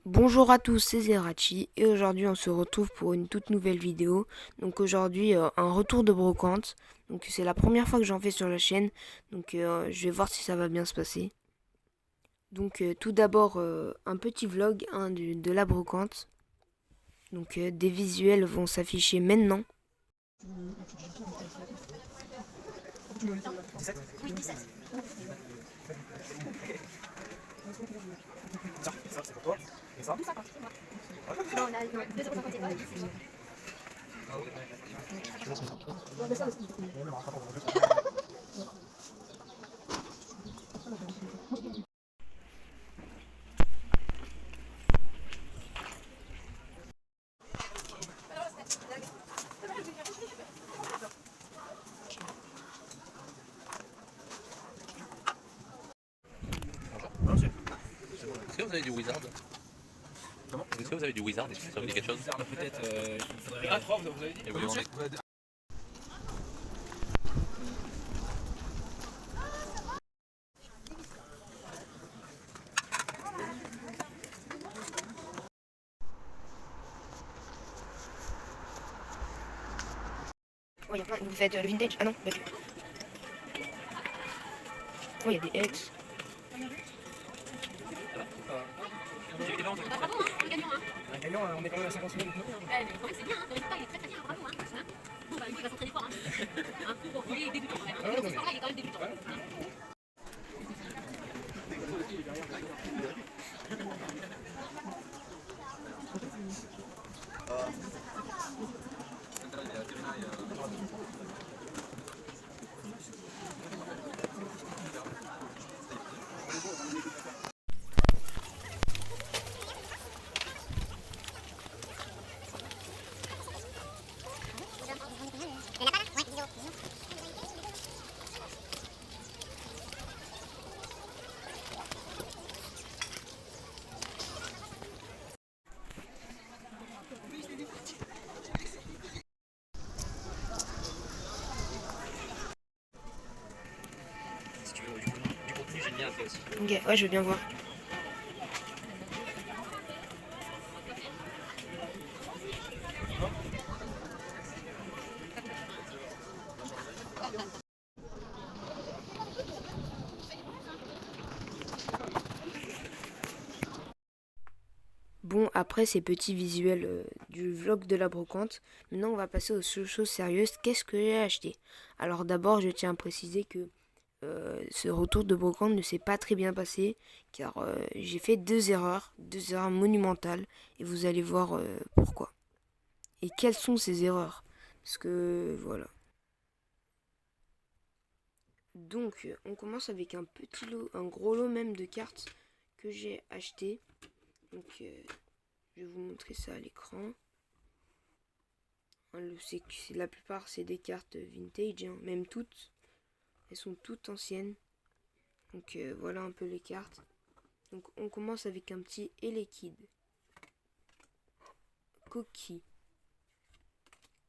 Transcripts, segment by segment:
Bonjour à tous, c'est Zerachi et aujourd'hui on se retrouve pour une toute nouvelle vidéo. Donc aujourd'hui un retour de brocante. Donc c'est la première fois que j'en fais sur la chaîne. Donc je vais voir si ça va bien se passer. Donc tout d'abord un petit vlog de la brocante. Donc des visuels vont s'afficher maintenant. Est-ce que vous avez du wizard? Comment? Est-ce que vous avez du wizard? Est-ce que ça vous dit quelque chose? Peut-être, il faudrait... Ah, 3, vous avez dit? Et vous demandez. Oh, vous faites le vintage? Ah non, bah, oh, il y a des ex. J'ai eu des ventes. Un gagnant, on est quand même à 50 000. C'est bien, le résultat il est très très bien, bravo. Bon, bah, lui, il va s'entraîner fort. Bon, il est débutant quand même. Dans ce sport-là, il est quand même débutant. Si tu veux du contenu génial, toi aussi. Ok, ouais, je veux bien voir. Bon, après ces petits visuels du vlog de la brocante, maintenant on va passer aux choses sérieuses. Qu'est-ce que j'ai acheté? Alors d'abord, je tiens à préciser que ce retour de brocante ne s'est pas très bien passé, car j'ai fait deux erreurs monumentales, et vous allez voir pourquoi. Et quelles sont ces erreurs? Parce que voilà. Donc, on commence avec un petit lot, un gros lot même de cartes que j'ai acheté. Donc, je vais vous montrer ça à l'écran. La plupart, c'est des cartes vintage, hein, même toutes. Elles sont toutes anciennes. Donc, voilà un peu les cartes. Donc, on commence avec un petit Elekid. Coquille.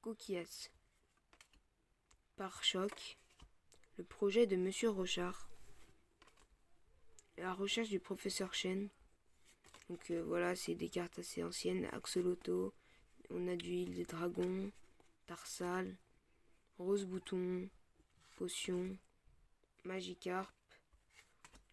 Coquillas. Pare-choc. Le projet de Monsieur Rochard. La recherche du professeur Chen. Donc voilà, c'est des cartes assez anciennes. Axolotl, on a du île des dragons, Tarsal, Rose Bouton, Potion, Magikarp.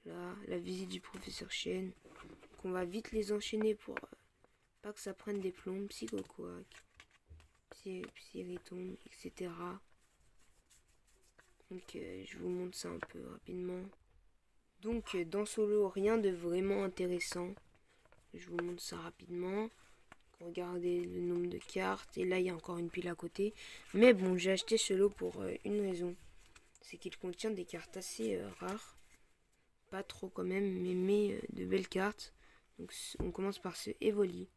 Là, la visite du professeur Chen. Donc on va vite les enchaîner pour pas que ça prenne des plombs. Psychoquack, Psyriton, etc. Donc je vous montre ça un peu rapidement. Donc dans Solo, rien de vraiment intéressant. Je vous montre ça rapidement. Regardez le nombre de cartes. Et là, il y a encore une pile à côté. Mais bon, j'ai acheté ce lot pour une raison. C'est qu'il contient des cartes assez rares. Pas trop quand même, mais de belles cartes. Donc on commence par ce Evoli.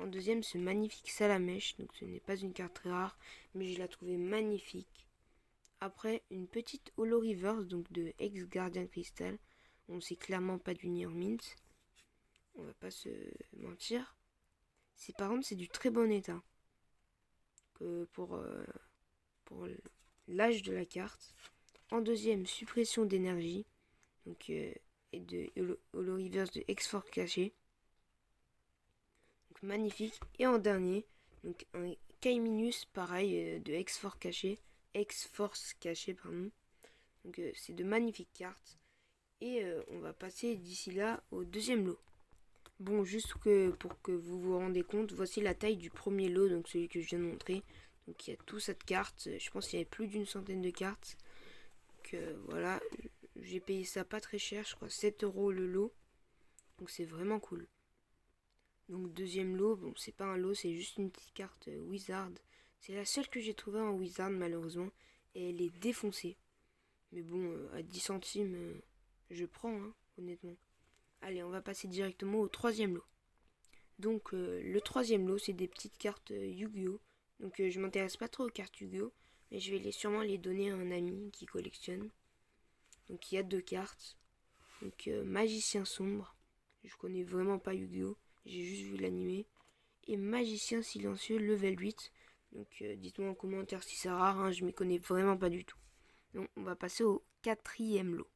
En deuxième, ce magnifique Salamèche. Donc ce n'est pas une carte très rare, mais je la trouvais magnifique. Après, une petite Holo Reverse, donc de Ex-Gardien Crystal. On sait clairement pas du Nier Mint. On va pas se mentir. Par contre, c'est du très bon état. Que pour l'âge de la carte. En deuxième, suppression d'énergie. Donc, et de Holo Reverse de X-Force caché. Donc magnifique. Et en dernier, donc un Kaiminus, pareil, de X-Force caché, pardon. Donc c'est de magnifiques cartes. Et on va passer d'ici là au deuxième lot. Bon, juste pour que vous vous rendez compte, voici la taille du premier lot, donc celui que je viens de montrer. Donc il y a toute cette carte, je pense qu'il y avait plus d'une centaine de cartes. Donc voilà, j'ai payé ça pas très cher, je crois 7 € le lot. Donc c'est vraiment cool. Donc deuxième lot, bon c'est pas un lot, c'est juste une petite carte Wizard. C'est la seule que j'ai trouvée en Wizard malheureusement. Et elle est défoncée. Mais bon, à 10 centimes, je prends, hein, honnêtement. Allez, on va passer directement au troisième lot. Donc le troisième lot, c'est des petites cartes Yu-Gi-Oh! Donc je m'intéresse pas trop aux cartes Yu-Gi-Oh! Mais je vais sûrement les donner à un ami qui collectionne. Donc il y a 2 cartes. Donc Magicien Sombre. Je connais vraiment pas Yu-Gi-Oh! J'ai juste vu l'animé. Et Magicien Silencieux level 8. Donc dites-moi en commentaire si c'est rare, hein, je m'y connais vraiment pas du tout. Donc on va passer au quatrième lot.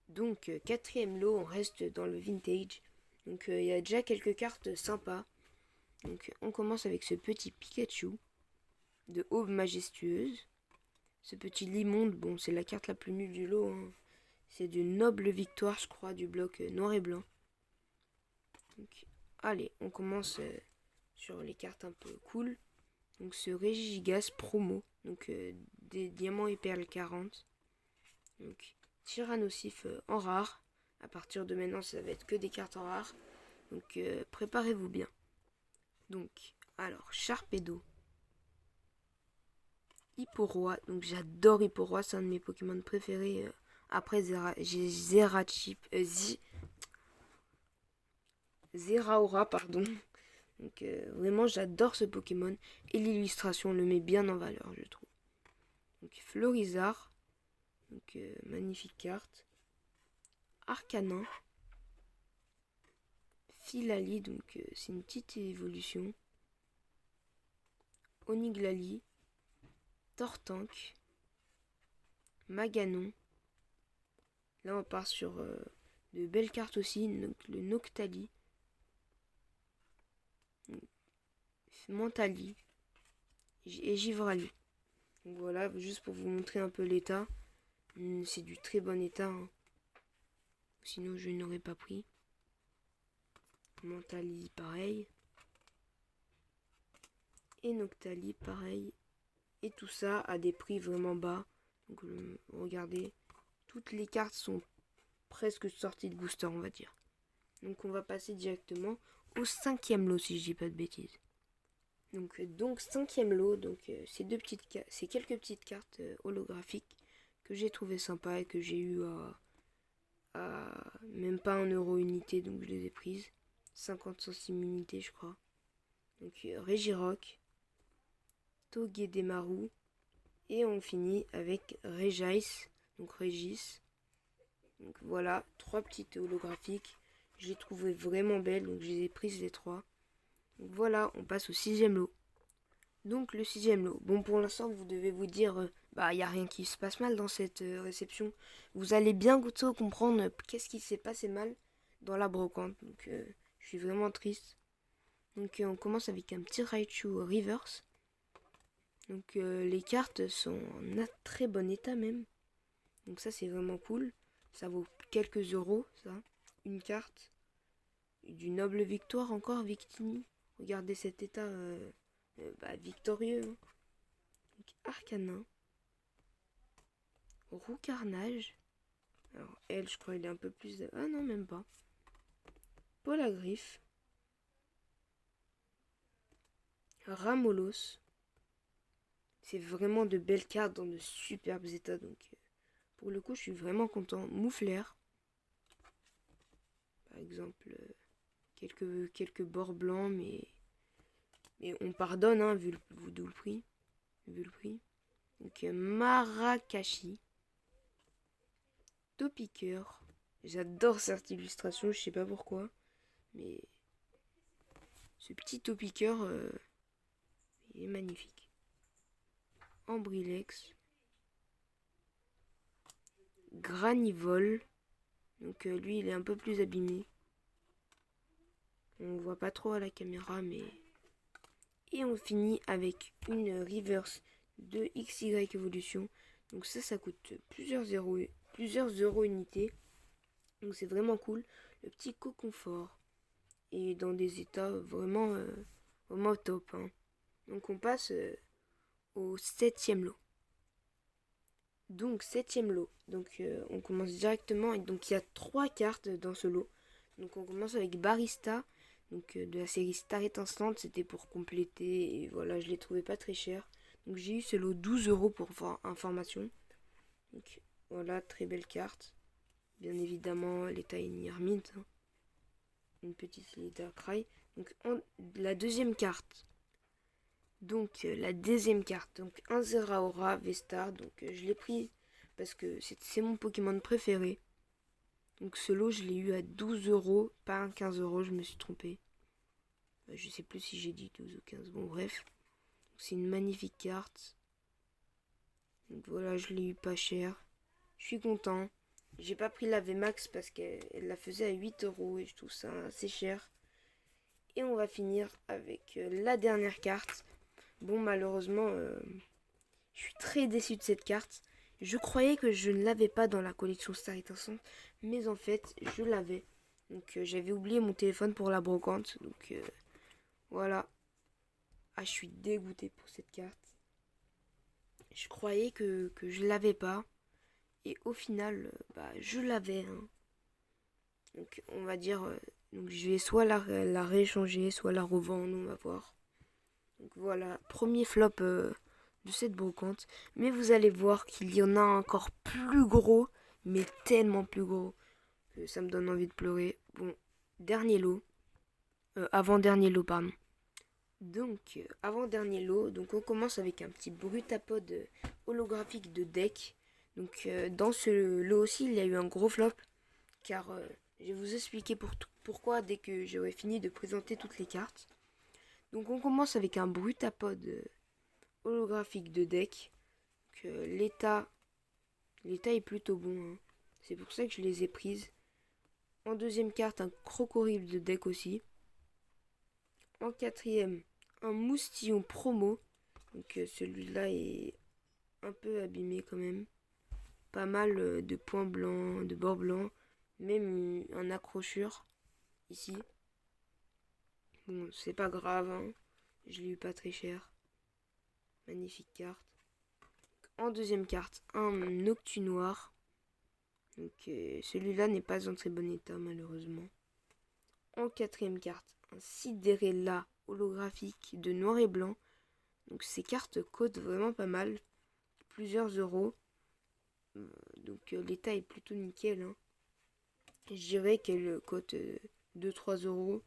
Donc quatrième lot, on reste dans le vintage. Donc il y a déjà quelques cartes sympas. Donc on commence avec ce petit Pikachu de Aube Majestueuse. Ce petit Limonde, bon c'est la carte la plus nulle du lot, hein. C'est de Noble Victoire, je crois, du bloc noir et blanc. Donc, allez, on commence sur les cartes un peu cool. Donc ce Regigigas promo, donc des diamants et perles 40. Donc Tyrannosif en rare. À partir de maintenant, ça va être que des cartes en rare. Donc préparez-vous bien. Donc, alors, Sharpedo. Hipporoi. Donc j'adore Hipporoi, c'est un de mes Pokémon préférés. Après j'ai Zeraora, pardon. Donc vraiment j'adore ce Pokémon. Et l'illustration le met bien en valeur, je trouve. Donc Florizard. Donc magnifique carte. Arcanin. Filali, donc c'est une petite évolution. Oniglali. Tortank. Maganon. Là on part sur de belles cartes aussi. Donc le Noctali. Mentali. Et Givrali. Donc voilà, juste pour vous montrer un peu l'état. C'est du très bon état, hein. Sinon je n'aurais pas pris. Mentali pareil. Et Noctali pareil. Et tout ça à des prix vraiment bas. Donc regardez, toutes les cartes sont presque sorties de booster, on va dire. Donc on va passer directement au cinquième lot si je dis pas de bêtises. Donc cinquième lot, donc c'est quelques petites cartes holographiques que j'ai trouvé sympa et que j'ai eu à même pas 1 € unité, donc je les ai prises. 50 centimes unité je crois. Donc Regirock, Togedemaru, et on finit avec Regis, donc Régis. Donc voilà, 3 petites holographiques. Je les trouvais vraiment belles, donc je les ai prises les 3. Donc voilà, on passe au sixième lot. Donc le sixième lot. Bon, pour l'instant, vous devez vous dire, bah, il n'y a rien qui se passe mal dans cette réception. Vous allez bien goûter au comprendre qu'est-ce qui s'est passé mal dans la brocante. Donc je suis vraiment triste. Donc on commence avec un petit Raichu Reverse. Donc les cartes sont en très bon état même. Donc ça c'est vraiment cool. Ça vaut quelques euros, ça. Une carte. Du Noble Victoire encore, Victini. Regardez cet état victorieux. Hein. Donc, Arcanin. Roux Carnage. Alors elle, je crois, il est un peu plus... Ah non, même pas. Polagriffe. Ramolos. C'est vraiment de belles cartes dans de superbes états. Donc pour le coup, je suis vraiment content. Moufleur. Par exemple, quelques bords blancs, mais on pardonne, hein, vu le prix. Donc Marakashi. Topiqueur. J'adore cette illustration, je sais pas pourquoi. Mais ce petit Topiqueur, il est magnifique. Ambrilex. Granivole. Donc lui, il est un peu plus abîmé. On voit pas trop à la caméra, mais... Et on finit avec une reverse de XY Evolution. Donc ça coûte plusieurs euros unité. Donc c'est vraiment cool. Le petit co-confort. Et dans des états vraiment, vraiment top. Hein. Donc on passe au 7e lot. Donc 7e lot. Donc on commence directement. Donc il y a 3 cartes dans ce lot. Donc on commence avec Barista. Donc de la série Star Étincelante. C'était pour compléter. Et voilà, je l'ai trouvé pas très cher. Donc j'ai eu ce lot 12 euros pour information. Donc voilà, très belle carte. Bien évidemment, l'état Mint. Hein. Une petite Leda Cry. Donc la deuxième carte. Donc la deuxième carte. Donc un Zeraora V-Star. Donc je l'ai pris parce que c'est mon Pokémon préféré. Donc ce lot, je l'ai eu à 12 euros. Pas à 15 euros, je me suis trompé. Je sais plus si j'ai dit 12 ou 15. Bon bref. C'est une magnifique carte. Donc voilà, je l'ai eu pas cher. Je suis content. J'ai pas pris la VMAX parce qu'elle la faisait à 8 euros et je trouve ça assez cher. Et on va finir avec la dernière carte. Bon, malheureusement, je suis très déçu de cette carte. Je croyais que je ne l'avais pas dans la collection Star Étincelante, mais en fait, je l'avais. Donc j'avais oublié mon téléphone pour la brocante. Donc voilà. Ah, je suis dégoûté pour cette carte. Je croyais que je l'avais pas. Et au final, je l'avais. Hein. Donc on va dire, donc je vais soit la rééchanger, soit la revendre, on va voir. Donc voilà, premier flop de cette brocante. Mais vous allez voir qu'il y en a encore plus gros, mais tellement plus gros que ça me donne envie de pleurer. Bon, dernier lot. Avant-dernier lot, pardon. Donc, avant-dernier lot, donc on commence avec un petit Brutapod holographique de deck. Donc, dans ce lot aussi, il y a eu un gros flop. Car je vais vous expliquer pourquoi dès que j'aurai fini de présenter toutes les cartes. Donc, on commence avec un Brutapod holographique de deck. Donc, l'état est plutôt bon. Hein. C'est pour ça que je les ai prises. En deuxième carte, un Crocodile de deck aussi. En quatrième, un Moustillon promo. Donc celui-là est un peu abîmé quand même. Pas mal de points blancs, de bords blancs. Même un accrocheur ici. Bon, c'est pas grave. Hein. Je l'ai eu pas très cher. Magnifique carte. En deuxième carte, un Noctu noir. Donc celui-là n'est pas en très bon état malheureusement. En quatrième carte, un Sidérella holographique de noir et blanc. Donc ces cartes coûtent vraiment pas mal. Plusieurs euros. Donc l'état est plutôt nickel. Hein. Je dirais qu'elle coûte 2-3 euros.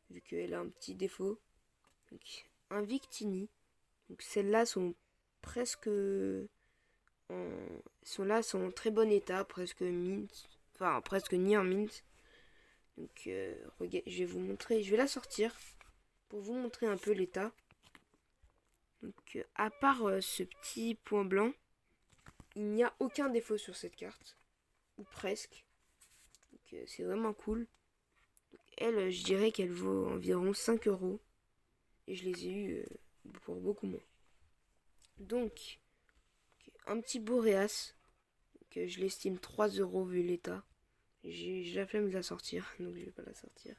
Vu qu'elle a un petit défaut. Donc, un Victini. Donc celles-là sont presque... sont en très bon état. Presque mint. Enfin presque ni en mint. Donc je vais vous montrer, je vais la sortir pour vous montrer un peu l'état. Donc à part ce petit point blanc, il n'y a aucun défaut sur cette carte. Ou presque. Donc c'est vraiment cool. Donc, elle, je dirais qu'elle vaut environ 5 euros. Et je les ai eues pour beaucoup moins. Donc, un petit Boréas. Donc, je l'estime 3 euros vu l'état. J'ai la flemme de la sortir, donc je vais pas la sortir.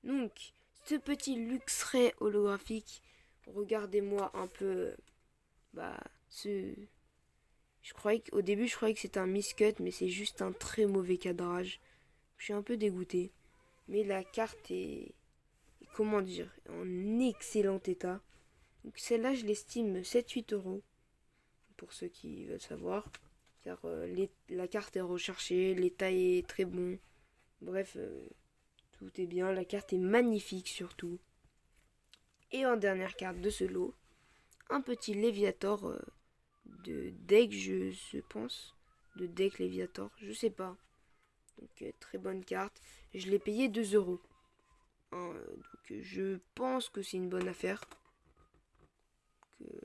Donc, ce petit Luxray holographique, regardez-moi un peu, au début, je croyais que c'était un miscut, mais c'est juste un très mauvais cadrage. Je suis un peu dégoûté. Mais la carte est comment dire, en excellent état. Donc celle-là, je l'estime 7-8 euros, pour ceux qui veulent savoir. Car la carte est recherchée, l'état est très bon. Bref, tout est bien. La carte est magnifique surtout. Et en dernière carte de ce lot, un petit Léviator de deck, je pense. De deck Léviator, je sais pas. Donc très bonne carte. Je l'ai payé 2 euros. Hein, donc je pense que c'est une bonne affaire.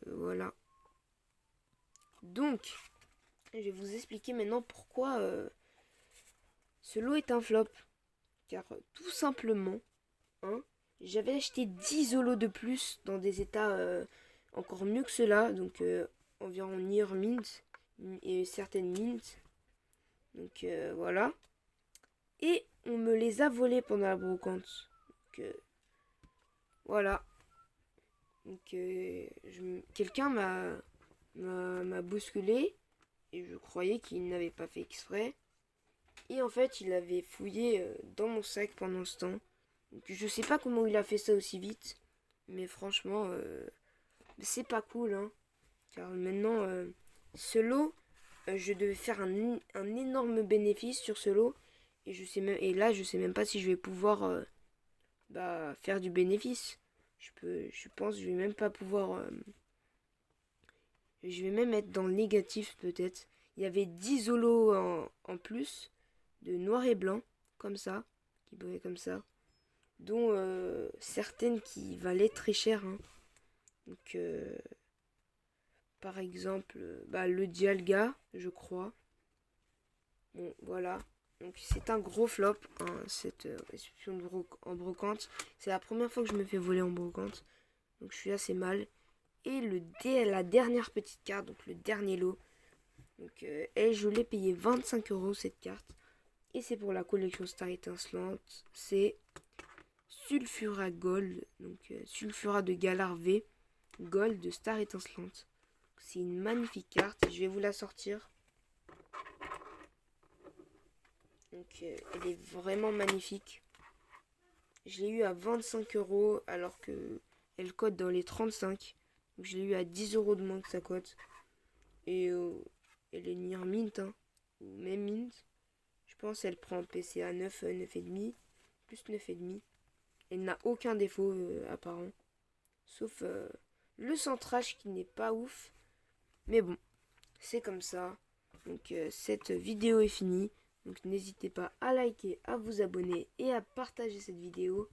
Voilà. Donc... je vais vous expliquer maintenant pourquoi ce lot est un flop. Car tout simplement, 1, j'avais acheté 10 holos de plus dans des états encore mieux que cela. Donc environ Near Mint et certaines Mint. Donc voilà. Et on me les a volés pendant la brocante. Donc voilà. Donc quelqu'un m'a bousculé. Et je croyais qu'il n'avait pas fait exprès. Et en fait, il avait fouillé dans mon sac pendant ce temps. Donc, je sais pas comment il a fait ça aussi vite. Mais franchement, c'est pas cool. Hein. Car maintenant, ce lot, je devais faire un énorme bénéfice sur ce lot. Et là, je sais même pas si je vais pouvoir faire du bénéfice. Je pense que je vais même pas pouvoir... je vais même être dans le négatif peut-être. Il y avait 10 holos en plus. De noir et blanc, comme ça, qui brillaient comme ça, dont certaines qui valaient très cher. Hein. Donc, par exemple, le Dialga, je crois. Bon, voilà. Donc, c'est un gros flop, hein, cette réception en brocante. C'est la première fois que je me fais voler en brocante. Donc, je suis assez mal. Et la dernière petite carte, donc le dernier lot. Donc, je l'ai payé 25 € cette carte. Et c'est pour la collection Star étincelante. C'est Sulfura Gold. Donc Sulfura de Galar V. Gold de Star étincelante. C'est une magnifique carte. Je vais vous la sortir. Donc elle est vraiment magnifique. Je l'ai eu à 25 € alors que elle cote dans les 35. Donc je l'ai eu à 10 € de moins que sa cote. Et elle est Near Mint. Hein, ou même Mint. Je pense qu'elle prend PCA 9, 9,5, plus 9,5. Elle n'a aucun défaut apparent. Sauf le centrage qui n'est pas ouf. Mais bon, c'est comme ça. Donc cette vidéo est finie. Donc n'hésitez pas à liker, à vous abonner et à partager cette vidéo.